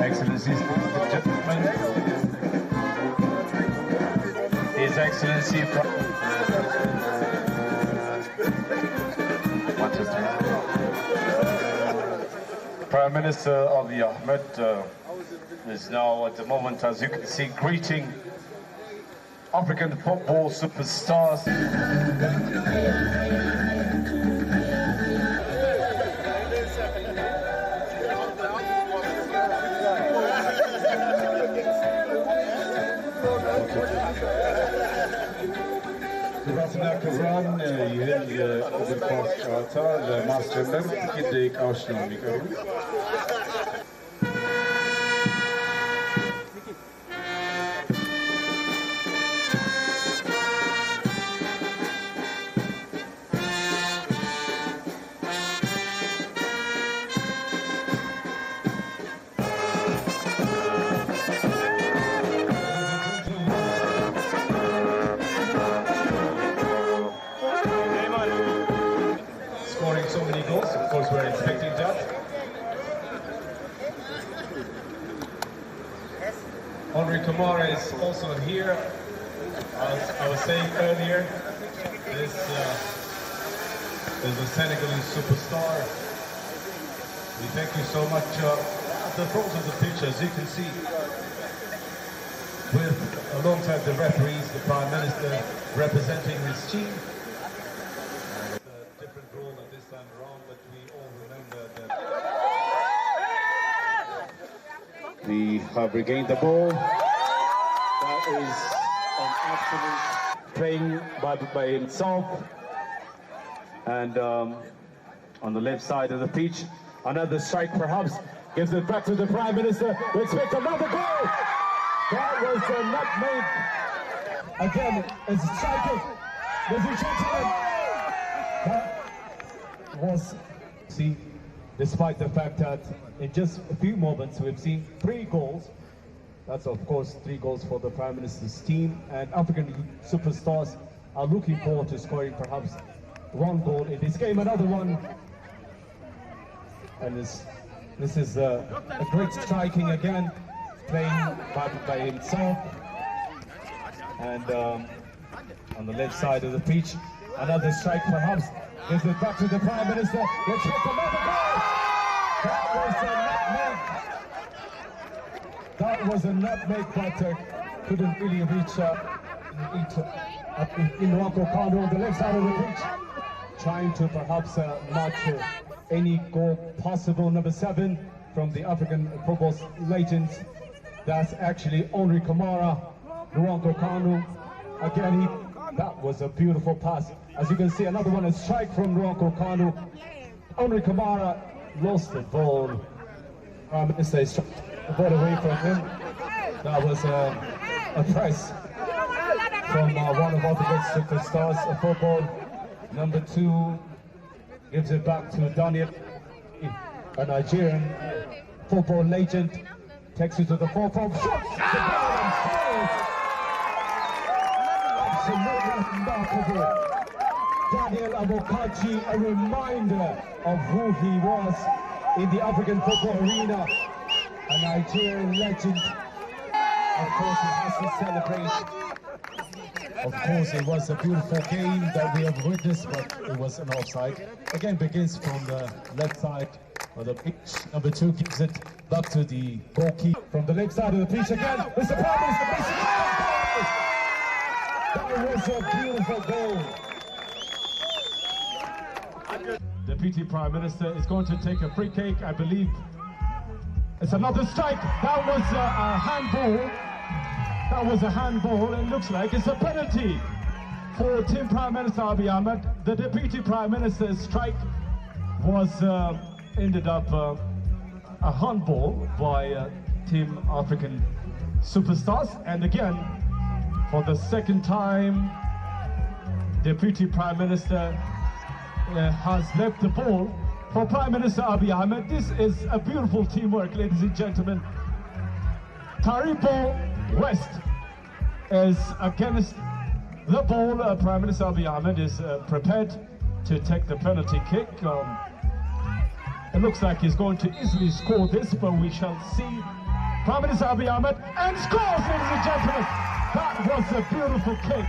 Excellencies, gentlemen, His Excellency Prime Minister Abiy Ahmed is now at the moment, as you can see, greeting African football superstars. ክቡራትና ክቡራን ይህን የእግር ኳስ ጨዋታ ለማስጀመር ጥቂት ደቂቃዎች ነው የሚቀሩት። Scoring so many goals, of course we're expecting that. Henry Camara is also here. As I was saying earlier, this is a Senegalese superstar. We thank you so much. At the front of the pitch, as you can see, with alongside the referees, the Prime Minister representing his team. Role at this time around, but we all remember that We have regained the ball. That is an absolute playing by himself. And on the left side of the pitch, another strike perhaps gives it back to the Prime Minister. We expect another goal. That was a nutmeg. Again, it's striking. Ladies and gentlemen, that was, see, despite the fact that in just a few moments we've seen 3 goals. That's of course 3 goals for the Prime Minister's team, and African superstars are looking forward to scoring perhaps 1 goal in this game, another one. And this is a great striking again, playing by himself. And on the left side of the pitch, another strike perhaps gives it back to the Prime Minister. Let's hit another goal. That was a nutmeg. That was a nutmeg, but couldn't really reach in Nwankwo Kanu on the left side of the pitch, trying to perhaps match any goal possible. Number 7 from the African football legends. That's actually Henry Camara, Nwankwo Kanu. Again, that was a beautiful pass. As you can see, another one, a strike from Nwankwo Kanu. Henry Camara lost the ball. Prime Minister is trying to get away from him. That was a press from one of Africa's superstars of football. Number 2 gives it back to Daniel, a Nigerian football legend. Takes it to the forefront. Shots! The ball and scores! Absolutely remarkable. Daniel Amokachi, a reminder of who he was in the African football arena. A Nigerian legend. Of course, he has to celebrate. Of course, it was a beautiful game that we have witnessed, but it was an offside. Again, begins from the left side of the pitch. Number 2 gives it back to the goalkeeper. From the left side of the pitch again, Mr. Prime Minister, that was a beautiful goal. Deputy Prime Minister is going to take a free kick, I believe. It's another strike. That was a handball. That was a handball, and looks like it's a penalty. for Team Prime Minister Abiy Ahmed. The Deputy Prime Minister's strike was ended up a handball by Team African Superstars, and again, for the second time, Deputy Prime Minister has left the ball for Prime Minister Abiy Ahmed. This is a beautiful teamwork, ladies and gentlemen. Taribo West is against the ball. Prime Minister Abiy Ahmed is prepared to take the penalty kick. It looks like he's going to easily score this, but we shall see. Prime Minister Abiy Ahmed, and scores, ladies and gentlemen. That was a beautiful kick.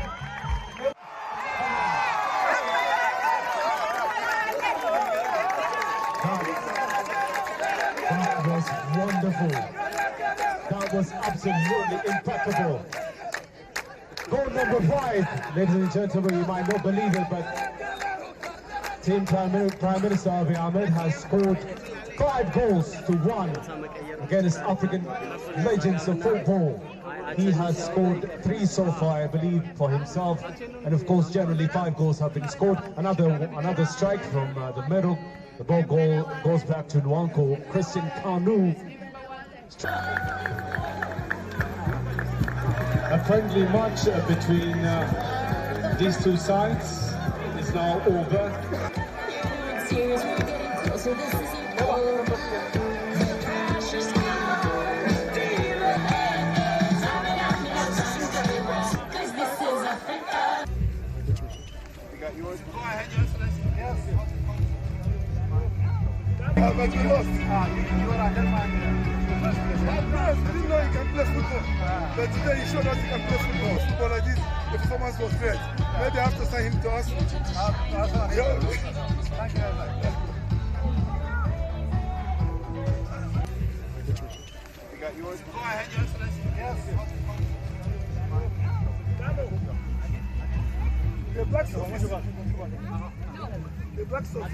That was wonderful. That was absolutely impeccable. Goal number 5, ladies and gentlemen, you might not believe it, but Team Prime Minister Abiy Ahmed has scored 5 goals to 1 against African legends of football. He has scored 3 so far, I believe, for himself, and of course, generally 5 goals have been scored. Another strike from the middle. The ball goes back to Nwankwo. Christian Kanu. A friendly match between these two sides is now over. But we lost. You were undermined. We didn't know he can play football. But today he showed us he can play football. Football like this, the performance was great. Maybe I have to sign him to us. Thank you very much. You want to go ahead, Your Excellency? Yes. The black sauce. The black sauce.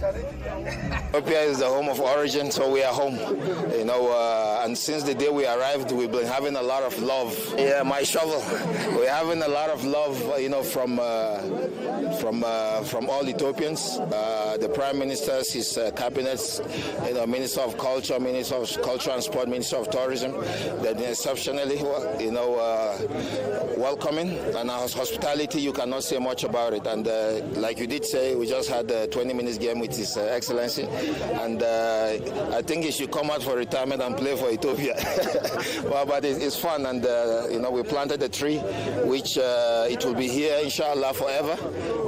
Ethiopia is the home of origin, so we are home, you know, and since the day we arrived, we've been having a lot of love. Yeah, my shovel. We're having a lot of love, you know, from all Ethiopians, the Prime Ministers, his cabinets, you know, Minister of Culture, Minister of Culture and Sport, Minister of Tourism. They've been exceptionally, you know, welcoming, and our hospitality, you cannot say much about it. And like you did say, we just had a 20 minutes game with His Excellency, and I think he should come out for retirement and play for Ethiopia. Well, but it's fun, and you know, we planted a tree, which it will be here, inshallah, forever.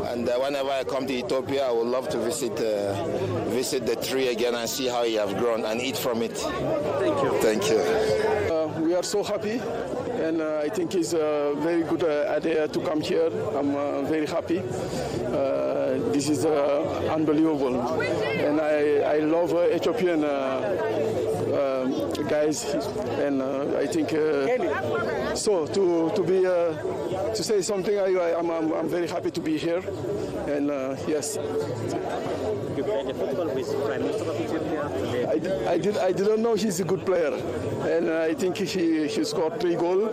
And whenever I come to Ethiopia, I would love to visit the tree again and see how he has grown and eat from it. Thank you. Thank you. We are so happy, and I think it's a very good idea to come here. I'm very happy. This is unbelievable, and I love Ethiopian guys, and I think so to say something. I'm very happy to be here, and yes. You played the football with Prime Minister of Ethiopia today. I didn't know he's a good player, and I think he scored 3 goals.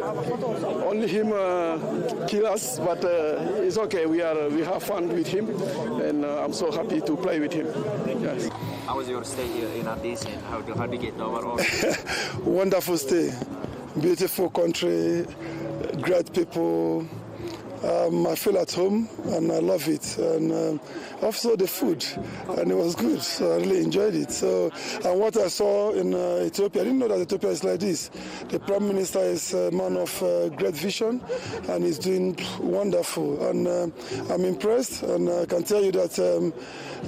Only him kill us, but it's okay. We have fun with him, and I'm so happy to play with him. Yes. How was your stay here in Addis, and how did you get overall? Wonderful stay, beautiful country, great people. I feel at home and I love it, and also the food, and it was good, so I really enjoyed it. So, and what I saw in Ethiopia, I didn't know that Ethiopia is like this. The Prime Minister is a man of great vision, and he's doing wonderful, and I'm impressed, and I can tell you that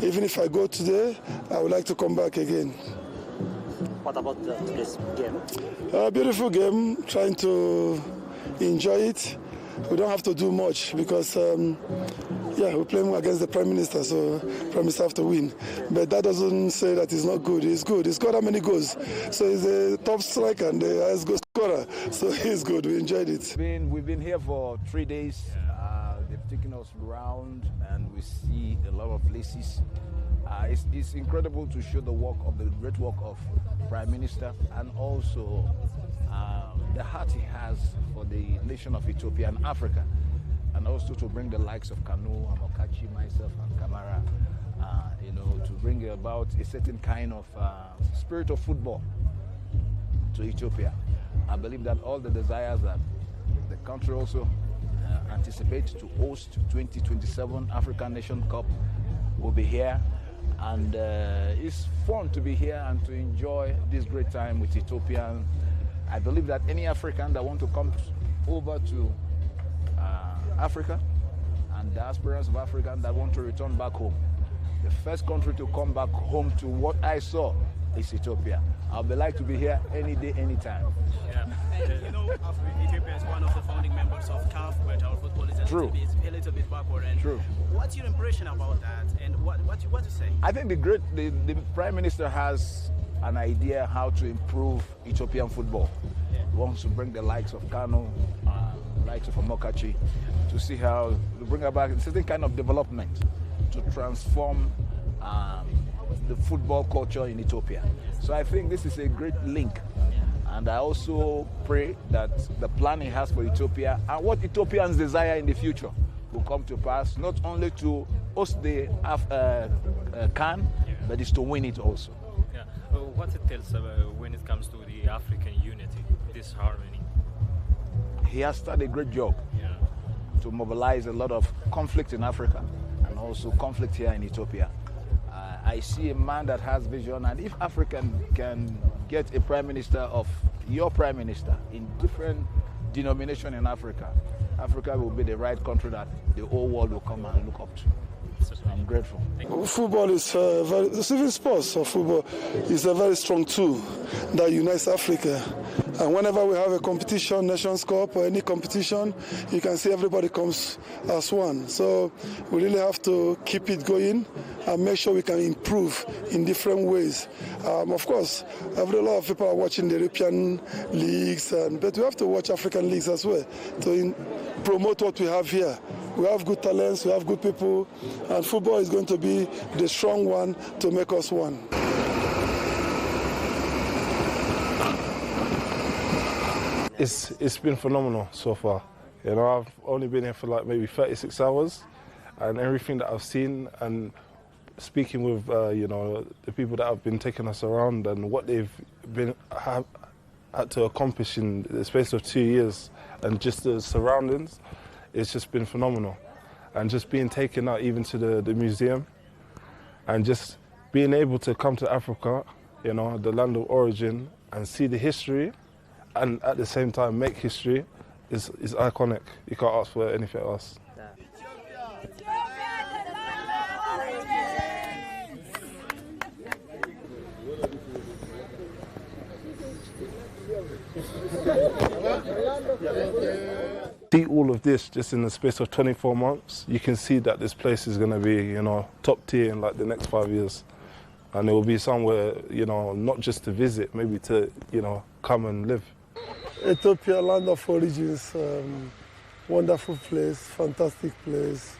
even if I go today, I would like to come back again. What about today's game? A beautiful game, trying to enjoy it. We don't have to do much because, we're playing against the Prime Minister, so Prime Minister have to win. But that doesn't say that it's not good. It's good. He's got how many goals? So he's the top striker and the highest goal scorer. So he's good. We enjoyed it. We've been here for 3 days. They've taking us around, and we see a lot of places. It's incredible to show the great work of Prime Minister, and also the heart he has for the nation of Ethiopia and Africa, and also to bring the likes of Kanu, Amokachi, myself, and Kamara, to bring about a certain kind of spirit of football to Ethiopia. I believe that all the desires that the country also anticipates to host 2027 African Nation Cup will be here, and it's fun to be here and to enjoy this great time with Ethiopia. I believe that any African that want to come over to Africa, and diasporans of Africa that want to return back home, the first country to come back home to what I saw is Ethiopia. I'll be like to be here any day, anytime. Yeah. Ethiopia is one of the founding members of CAF, but our football is a little bit backward. And True. What's your impression about that, and what you say? I think the Prime Minister has an idea how to improve Ethiopian football. Yeah. He wants to bring the likes of Kano, likes of Amokachi, to see how to bring about a certain kind of development to transform the football culture in Ethiopia. So I think this is a great link. And I also pray that the plan he has for Ethiopia and what Ethiopians desire in the future will come to pass, not only to host the CAN, but is to win it also. Yeah. What it tells when it comes to the African unity, this harmony? He has done a great job to mobilize a lot of conflict in Africa and also conflict here in Ethiopia. I see a man that has vision, and if Africa can get a prime minister of your prime minister in different denomination in Africa, Africa will be the right country that the whole world will come and look up to. So I'm grateful. Football is even sports or football is a very strong tool that unites Africa. And whenever we have a competition, Nations Cup or any competition, you can see everybody comes as one. So we really have to keep it going and make sure we can improve in different ways. Of course, a lot of people are watching the European leagues, but we have to watch African leagues as well to promote what we have here. We have good talents, we have good people, and football is going to be the strong one to make us one. It's been phenomenal so far. I've only been here for like maybe 36 hours, and everything that I've seen and speaking with the people that have been taking us around and what they've had to accomplish in the space of 2 years, and just the surroundings, it's just been phenomenal. And just being taken out even to the museum, and just being able to come to Africa, the land of origin, and see the history, and at the same time make history is iconic. You can't ask for anything else. See all of this just in the space of 24 months, you can see that this place is going to be, top tier in like the next 5 years. And it will be somewhere, not just to visit, maybe to, come and live. Ethiopia, land of origins, wonderful place, fantastic place.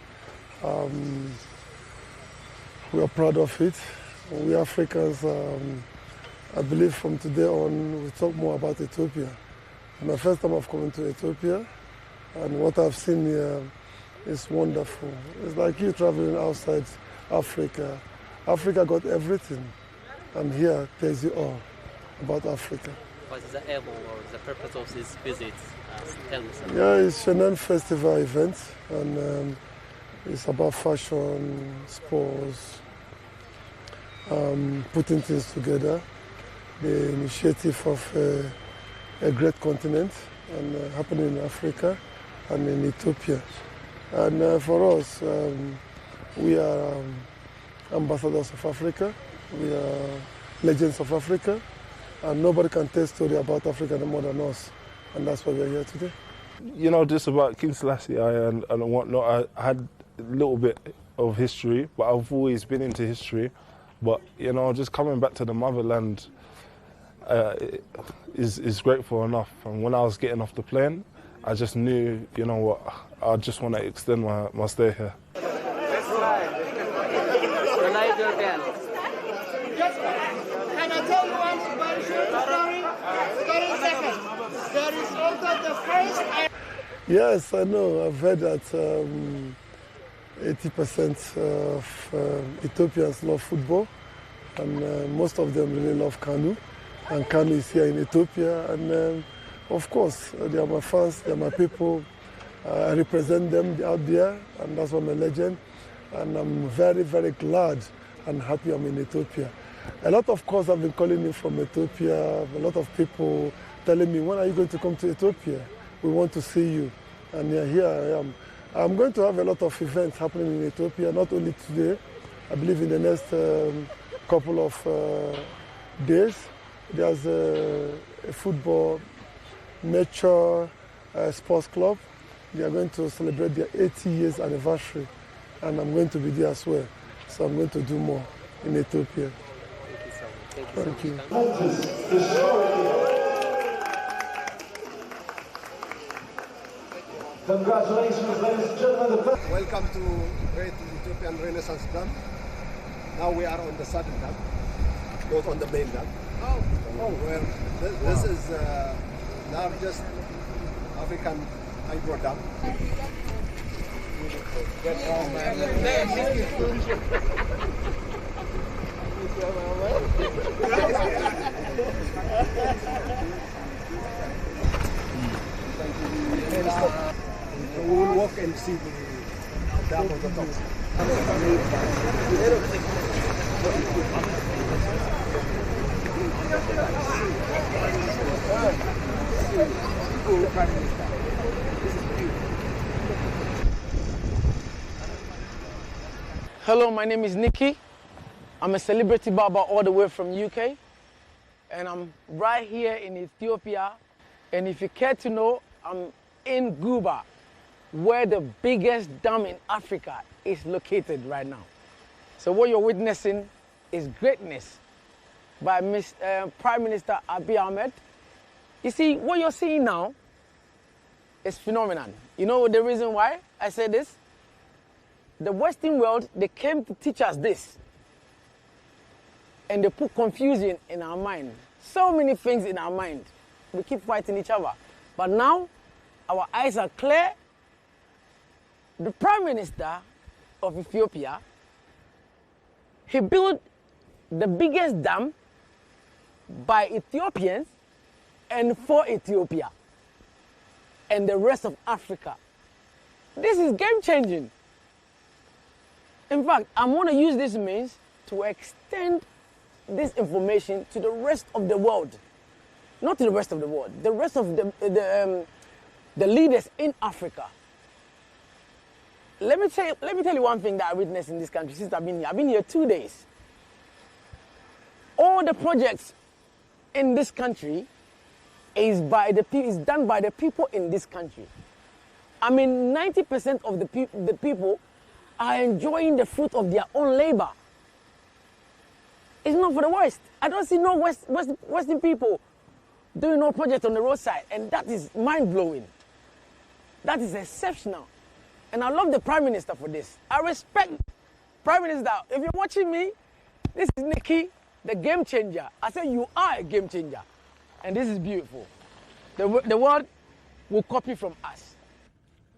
We are proud of it. We Africans, I believe from today on, we talk more about Ethiopia. My first time of coming to Ethiopia, and what I've seen here is wonderful. It's like you traveling outside Africa. Africa got everything, and here tells you all about Africa. What is the aim or the purpose of this visit? Tell me something. Yeah, it's Shenan Festival event, and it's about fashion, sports, putting things together. The initiative of a great continent, and happening in Africa and in Ethiopia. And for us, we are ambassadors of Africa. We are legends of Africa. And nobody can tell a story about Africa no more than us. And that's why we are here today. Just about King Selassie and whatnot, I had a little bit of history, but I've always been into history. But, just coming back to the motherland is grateful enough. And when I was getting off the plane, I just knew, you know what, I just want to extend my stay here. Can I tell you one very short story? 30 seconds. There is also the first. Yes, I know. I've heard that 80% of Ethiopians love football, and most of them really love Kanu. And Kanu is here in Ethiopia, and of course, they are my fans, they are my people. I represent them out there, and that's why I'm a legend. And I'm very, very glad and happy I'm in Ethiopia. A lot of calls have been calling me from Ethiopia, a lot of people telling me, when are you going to come to Ethiopia? We want to see you. And here I am. I'm going to have a lot of events happening in Ethiopia, not only today. I believe in the next couple of days. There's a football mature sports club. They are going to celebrate their 80 years anniversary, and I'm going to be there as well. So I'm going to do more in Ethiopia. Thank you. Congratulations, ladies and gentlemen. Welcome to Great Ethiopian Renaissance Dam. Now we are on the southern dam, not on the main dam. Well, this is the largest African hydro dam. We will walk and see the dam on the top. Hello, my name is Nikki. I'm a celebrity barber all the way from UK, and I'm right here in Ethiopia. And if you care to know, I'm in Guba, where the biggest dam in Africa is located right now. So what you're witnessing is greatness by Prime Minister Abiy Ahmed. You see, what you're seeing now is phenomenal. You know the reason why I say this? The Western world, they came to teach us this. And they put confusion in our mind. So many things in our mind. We keep fighting each other. But now, our eyes are clear. The Prime Minister of Ethiopia, he built the biggest dam by Ethiopians and for Ethiopia and the rest of Africa. This is game-changing. In fact, I'm going to use this means to extend this information to the rest of the world. Not to the rest of the world, the rest of the leaders in Africa. Let me tell you one thing that I witnessed in this country since I've been here. I've been here 2 days. All the projects in this country is done by the people in this country. I mean, 90% of the people are enjoying the fruit of their own labor. It's not for the West. I don't see no Western people doing no project on the roadside, and that is mind-blowing. That is exceptional. And I love the Prime Minister for this. I respect Prime Minister. If you're watching me, this is Nikki, the game changer. I say you are a game changer. And this is beautiful. The world will copy from us.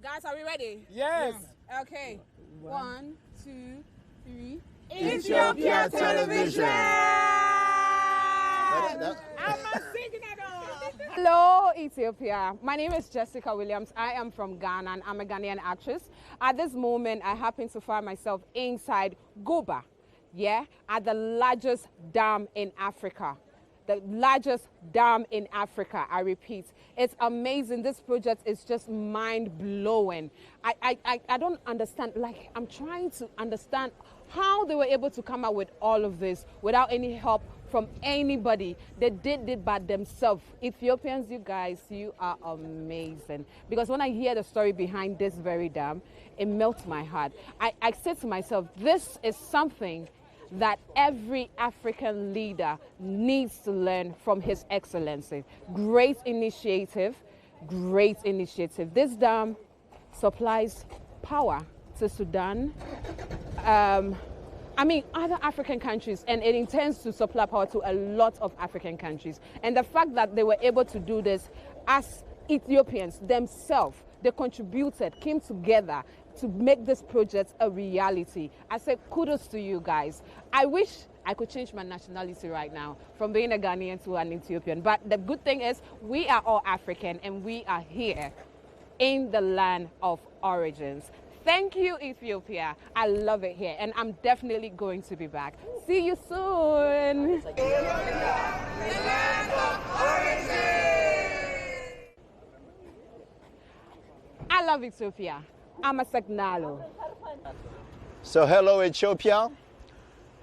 Guys, are we ready? Yes. Okay. 1, 2, 3. Ethiopia Television. Hello, Ethiopia. My name is Jessica Williams. I am from Ghana, and I'm a Ghanaian actress. At this moment, I happen to find myself inside Guba, at the largest dam in Africa. The largest dam in Africa, I repeat. It's amazing. This project is just mind-blowing. I don't understand. Like, I'm trying to understand how they were able to come out with all of this without any help from anybody. They did it by themselves. Ethiopians, you guys, you are amazing. Because when I hear the story behind this very dam, it melts my heart. I said to myself, this is something that every African leader needs to learn from His Excellency. Great initiative, great initiative. This dam supplies power to Sudan, other African countries, and it intends to supply power to a lot of African countries. And the fact that they were able to do this as Ethiopians themselves, they contributed, came together to make this project a reality. I say kudos to you guys. I wish I could change my nationality right now from being a Ghanaian to an Ethiopian. But the good thing is we are all African and we are here in the land of origins. Thank you, Ethiopia. I love it here and I'm definitely going to be back. See you soon. I love Ethiopia. Amasagnalo. So hello Ethiopia.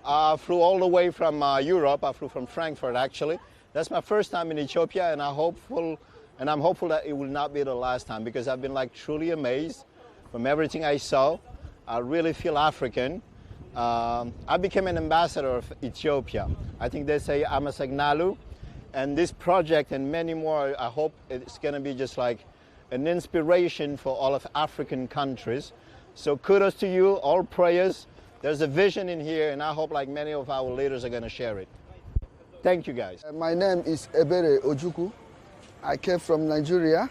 I flew all the way from Europe. I flew from Frankfurt actually. That's my first time in Ethiopia, and I'm hopeful that it will not be the last time, because I've been like truly amazed from everything I saw. I really feel African. I became an ambassador of Ethiopia. I think they say Amasagnalo, and this project and many more, I hope it's going to be just like an inspiration for all of African countries. So kudos to you, all prayers. There's a vision in here, and I hope like many of our leaders are going to share it. Thank you guys. My name is Ebere Ojuku. I came from Nigeria.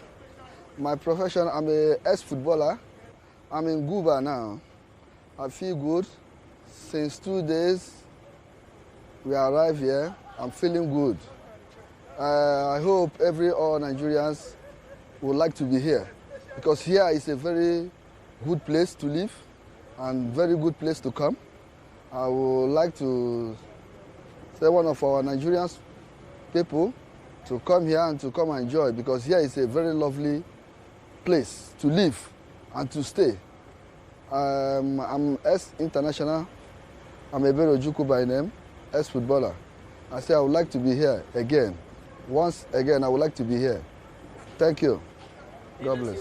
My profession, I'm an ex-footballer. I'm in Guba now. I feel good. Since 2 days we arrived here, I'm feeling good. I hope all Nigerians would like to be here, because here is a very good place to live and very good place to come. I would like to say one of our Nigerian people to come here and to come and enjoy, because here is a very lovely place to live and to stay. I'm ex-international. I'm Ebere Ojuku by name, ex-footballer. I say I would like to be here again. Once again, I would like to be here. Thank you. God bless.